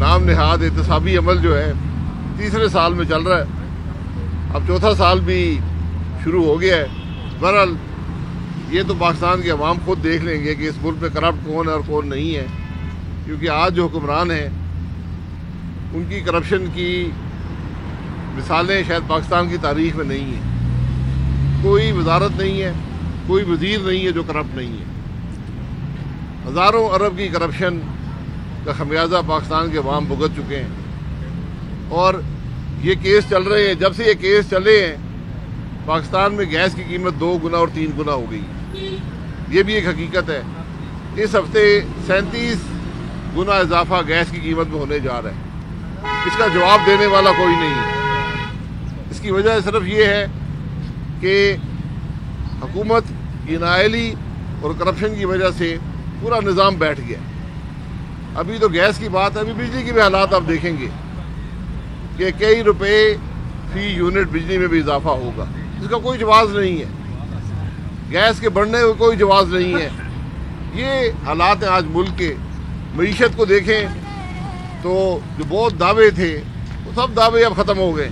नाम नेहाद एहतसाबी अमल जो है तीसरे साल में चल रहा है। अब चौथा साल भी शुरू हो गया है। बहरहाल ये तो पाकिस्तान के अवाम खुद देख लेंगे कि इस मुल्क में करप्ट कौन है और कौन नहीं है, क्योंकि आज जो हुक्मरान हैं उनकी करप्शन की मिसालें शायद पाकिस्तान की तारीख में नहीं है। कोई वजारत नहीं है, कोई वजीर नहीं है जो करप्ट नहीं है। हज़ारों अरब की करप्शन का खमियाजा पाकिस्तान के अवाम भुगत चुके हैं और ये केस चल रहे हैं। जब से ये केस चले हैं पाकिस्तान में गैस की कीमत 2 गुना और 3 गुना हो गई। ये भी एक हकीकत है। इस हफ्ते 37 गुना इजाफा गैस की कीमत में होने जा रहा है। इसका जवाब देने वाला कोई नहीं है। इसकी वजह सिर्फ ये है कि हुकूमत की नाअहली और करप्शन की वजह से पूरा निज़ाम बैठ गया। अभी तो गैस की बात है, अभी बिजली के भी हालात आप देखेंगे कि कई रुपए फी यूनिट बिजली में भी इजाफा होगा। इसका कोई जवाब नहीं है। गैस के बढ़ने का कोई जवाब नहीं है। ये हालात हैं आज मुल्क के। मईशत को देखें तो जो बहुत दावे थे वो सब दावे अब ख़त्म हो गए।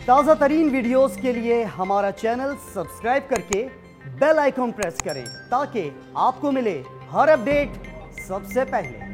ताज़ा तरीन वीडियोस के लिए हमारा चैनल सब्सक्राइब करके बेल आइकॉन प्रेस करें ताकि आपको मिले हर अपडेट सबसे पहले।